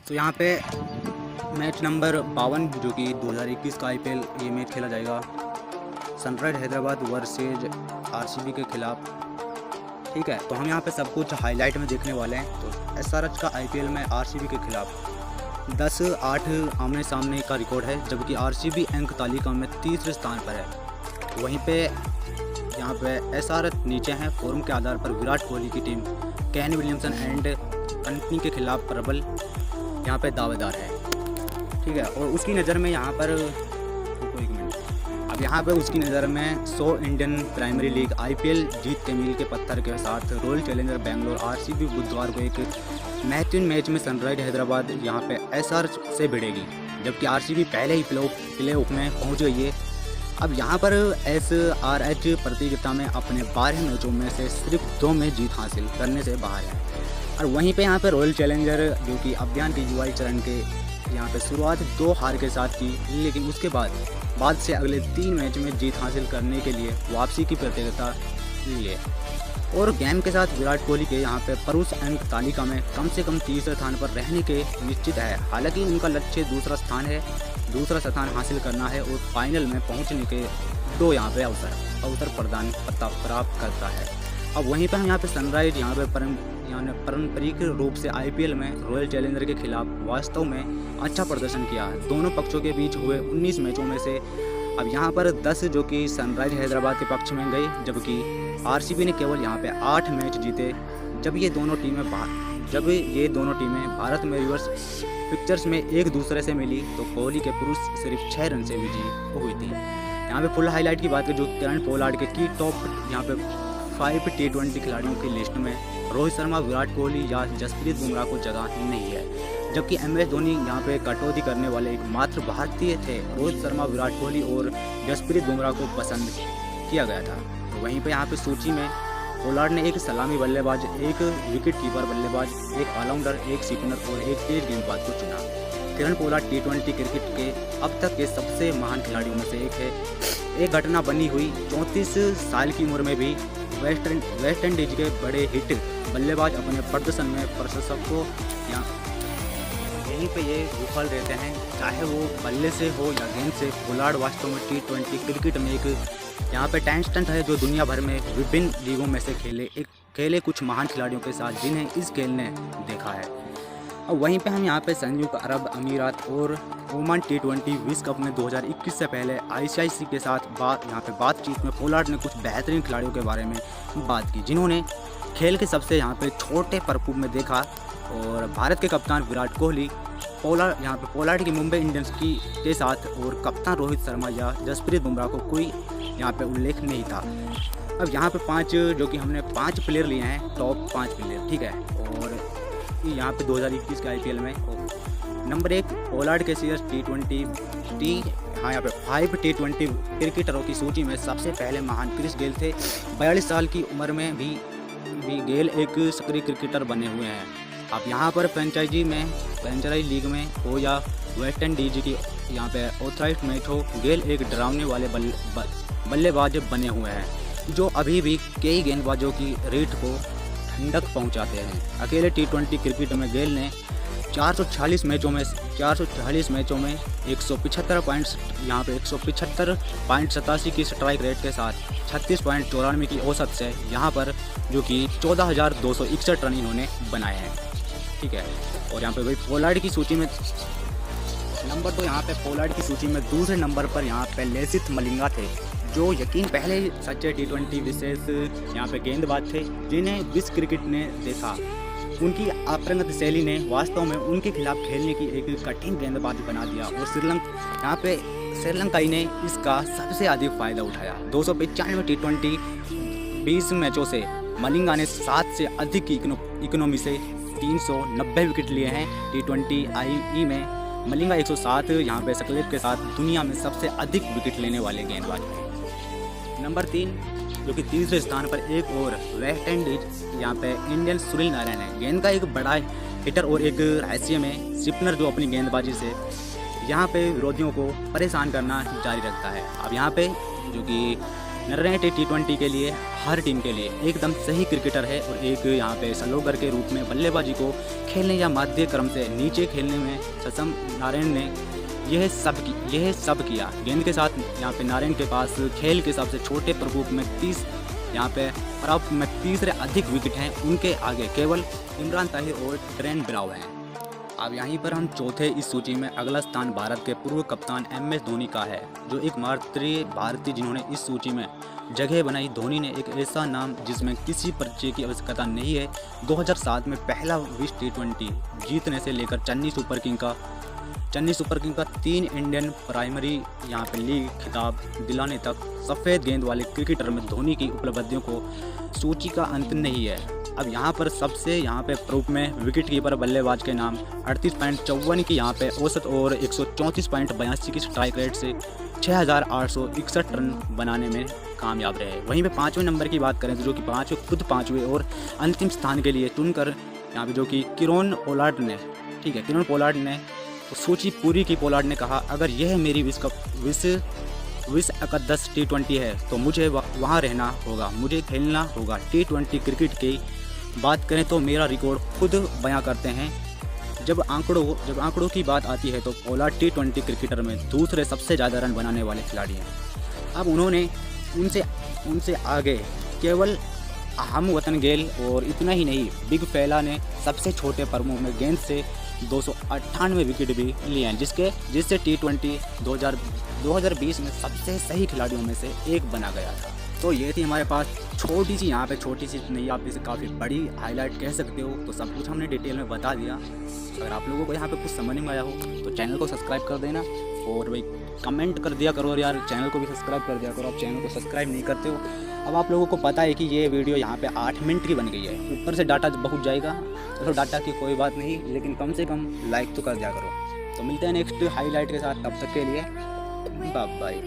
तो यहाँ पे मैच नंबर 52 जो कि 2021 का आईपीएल ये मैच खेला जाएगा सनराइज हैदराबाद वर्सेज आरसीबी के खिलाफ। ठीक है, तो हम यहाँ पे सब कुछ हाईलाइट में देखने वाले हैं। तो एसआरएच का आईपीएल में आरसीबी के खिलाफ 10-8 आमने सामने का रिकॉर्ड है, जबकि आरसीबी अंक तालिका में तीसरे स्थान पर है। वहीं पे यहाँ पे एसआरएच नीचे हैं। फॉर्म के आधार पर विराट कोहली की team Kane Williamson and company के खिलाफ प्रबल यहाँ पे दावेदार है। ठीक है, और उसकी नज़र में यहाँ पर अब यहाँ पे उसकी नज़र में 100 इंडियन प्राइमरी लीग आईपीएल जीत के मील के पत्थर के साथ रॉयल चैलेंजर बेंगलोर आरसीबी बुधवार को एक मैच में सनराइज हैदराबाद यहाँ पे एसआरएच से भिड़ेगी, जबकि आरसीबी पहले ही प्ले ऑफ में पहुँच गई है। अब यहाँ पर एसआरएच प्रतियोगिता में अपने 12 मैचों में से सिर्फ 2 में जीत हासिल करने से बाहर है। और वहीं पे यहाँ पे रॉयल चैलेंजर जो कि अभियान के युवा चरण के यहाँ पे शुरुआत 2 हार के साथ की, लेकिन उसके बाद से अगले 3 मैच में जीत हासिल करने के लिए वापसी की प्रतियोगिता ली है। और गेम के साथ विराट कोहली के यहाँ पे पुरुष अंक तालिका में कम से कम तीसरे स्थान पर रहने के निश्चित है। हालांकि उनका लक्ष्य दूसरा स्थान हासिल करना है और फाइनल में पहुँचने के 2 यहाँ पे अवसर प्रदान प्राप्त करता है। अब वहीं पर हम यहाँ पे सनराइज यहाँ पे पारंपरिक रूप से आईपीएल में रॉयल चैलेंजर के खिलाफ वास्तव में अच्छा प्रदर्शन किया है। दोनों पक्षों के बीच हुए 19 मैचों में से अब यहाँ पर 10 जो कि सनराइज हैदराबाद के पक्ष में गई, जबकि आरसीबी ने केवल यहाँ पे 8 मैच जीते। जब ये दोनों टीमें भारत में रिवर्स पिक्चर्स में एक दूसरे से मिली तो कोहली के पुरुष सिर्फ 6 रन से विजयी हुई थी। यहाँ पे फुल हाईलाइट की बात करें जो किरण पोलार्ड के टॉप यहाँ पे 5 T20 खिलाड़ियों की लिस्ट में रोहित शर्मा, विराट कोहली या जसप्रीत बुमराह को जगह नहीं है, जबकि एमएस धोनी यहाँ पे कटौती करने वाले एकमात्र भारतीय थे। रोहित शर्मा, विराट कोहली और जसप्रीत बुमराह को पसंद किया गया था। तो वहीं पे यहाँ पे सूची में पोलार्ड ने एक सलामी बल्लेबाज, एक विकेट कीपर बल्लेबाज, एक ऑलराउंडर, एक स्पिनर और एक तेज गेंदबाज को चुना। किरण पोलार्ड T20 क्रिकेट के अब तक के सबसे महान खिलाड़ियों में से एक है। एक घटना बनी हुई 34 साल की उम्र में भी वेस्ट इंडीज के बड़े हिट बल्लेबाज अपने प्रदर्शन में प्रशंसक को यहीं पे ये विफल रहते हैं, चाहे वो बल्ले से हो या गेंद से। पोलार्ड वास्तव में T20 क्रिकेट में एक यहाँ पे टैलेंट है जो दुनिया भर में विभिन्न लीगों में से खेले कुछ महान खिलाड़ियों के साथ जिन्हें इस खेल ने देखा है। अब वहीं पे हम यहाँ पे संयुक्त अरब अमीरात और ओमान T20 विश्व कप में 2021 से पहले आईसीसी के साथ यहाँ पे बातचीत में पोलार्ड ने कुछ बेहतरीन खिलाड़ियों के बारे में बात की जिन्होंने खेल के सबसे यहाँ पे छोटे प्रकोप में देखा। और भारत के कप्तान विराट कोहली, पोलार्ड की मुंबई इंडियंस के साथ और कप्तान रोहित शर्मा या जसप्रीत बुमराह को कोई यहाँ पे उल्लेख नहीं था। अब यहाँ पे 5 जो कि हमने 5 प्लेयर लिए हैं, टॉप 5 प्लेयर। ठीक है, और यहाँ पे 2021 के आईपीएल में नंबर 1 पोलार्ड के सीएस यहाँ पे 5 T20 क्रिकेटरों की सूची में सबसे पहले महान क्रिस गेल थे। 42 साल की उम्र में भी गेल एक सक्रिय क्रिकेटर बने हुए हैं। अब यहाँ पर फ्रेंचाइज लीग में हो या वेस्ट इंडीज की यहाँ पे ऑथराइज्ड मैच हो, गेल एक डरावने वाले बल्लेबाज बने हुए हैं जो अभी भी कई गेंदबाजों की रीढ़ को ठंडक पहुंचाते हैं। अकेले T20 क्रिकेट में गेल ने 440 मैचों में 175 पॉइंट्स यहाँ पे 175.87 की स्ट्राइक रेट के साथ 36.94 की औसत से यहाँ पर जो कि 14,261 रन इन्होंने बनाए हैं। ठीक है, और यहाँ पे भाई पोलार्ड की सूची में नंबर 2 यहाँ पे पोलार्ड की सूची में दूसरे नंबर पर यहाँ पे लसिथ मलिंगा थे जो यकीन पहले सच्चे T20 विशेष यहाँ पे गेंदबाज थे जिन्हें विश्व क्रिकेट ने देखा। उनकी अपरंगत शैली ने वास्तव में उनके खिलाफ खेलने की एक कठिन गेंदबाज बना दिया और श्रीलंकाई ने इसका सबसे अधिक फ़ायदा उठाया। 295 T20 20 मैचों से मलिंगा ने 7 से अधिक की इकोनॉमी से 390 विकेट लिए हैं। T20 आई में मलिंगा 107 यहाँ पे सकलेब के साथ दुनिया में सबसे अधिक विकेट लेने वाले गेंदबाज हैं। नंबर 3 जो कि तीसरे स्थान पर एक और वेस्ट इंडीज यहाँ पे इंडियन सुनील नारायण है। गेंद का एक बड़ा हिटर और एक रहस्य में स्पिनर जो अपनी गेंदबाजी से यहाँ पे विरोधियों को परेशान करना जारी रखता है। अब यहाँ पे जो कि नरेन T20 के लिए हर टीम के लिए एकदम सही क्रिकेटर है और एक यहाँ पे सलोगर के रूप में बल्लेबाजी को खेलने या मध्य क्रम से नीचे खेलने में सक्षम नारायण ने यह सब किया। गेंद के साथ यहाँ पे नारायण के पास खेल के सबसे छोटे प्रकोप में 30 यहाँ पे प्राप्त में 30 से अधिक विकेट हैं। उनके आगे केवल इमरान ताहिर और ट्रेंट ब्रावो हैं। अब यहीं पर हम चौथे इस सूची में अगला स्थान भारत के पूर्व कप्तान MS धोनी का है, जो एकमात्र भारतीय जिन्होंने इस सूची में जगह बनाई। धोनी ने एक ऐसा नाम जिसमें किसी परिचय की आवश्यकता नहीं है। 2007 में पहला विश्व T20 जीतने से लेकर चेन्नई सुपर किंग का 3 इंडियन प्राइमरी यहाँ पे लीग खिताब दिलाने तक सफ़ेद गेंद वाले क्रिकेटर में धोनी की उपलब्धियों को सूची का अंत नहीं है। अब यहाँ पर सबसे यहाँ पे प्रूफ में विकेट कीपर बल्लेबाज के नाम 38.54 की यहाँ पे औसत और 134.82 की स्ट्राइक रेट से 6,861 रन बनाने में कामयाब रहे। वहीं पे 5वें नंबर की बात करें तो जो कि खुद पाँचवें और अंतिम स्थान के लिए चुनकर यहाँ पे जो कि किरण पोलार्ड ने सूची पूरी की। पोलार्ड ने कहा, अगर यह मेरी विश्व अकदस T20 है तो मुझे वहाँ रहना होगा, मुझे खेलना होगा। T20 क्रिकेट की बात करें तो मेरा रिकॉर्ड खुद बयां करते हैं। जब आंकड़ों की बात आती है तो पोलार्ड T20 क्रिकेटर में दूसरे सबसे ज़्यादा रन बनाने वाले खिलाड़ी हैं। अब उन्होंने उनसे आगे केवल हम वतन गेल और इतना ही नहीं, बिग फैला ने सबसे छोटे प्रमुख में गेंद से 298 विकेट भी लिए हैं, जिससे T20 2020 में सबसे सही खिलाड़ियों में से एक बना गया था। तो ये थी हमारे पास छोटी सी नहीं, आप इसे काफ़ी बड़ी हाईलाइट कह सकते हो। तो सब कुछ हमने डिटेल में बता दिया। अगर आप लोगों को यहाँ पे कुछ समझ में आया हो तो चैनल को सब्सक्राइब कर देना और भाई कमेंट कर दिया करो। और यार चैनल को भी सब्सक्राइब कर दिया करो, आप चैनल को सब्सक्राइब नहीं करते हो। अब आप लोगों को पता है कि ये वीडियो यहाँ पे 8 मिनट की बन गई है, ऊपर से डाटा बहुत जाएगा। चलो डाटा की कोई बात नहीं, लेकिन कम से कम लाइक तो कर दिया करो। तो मिलते हैं नेक्स्ट हाईलाइट के साथ, तब तक के लिए बाय बाय।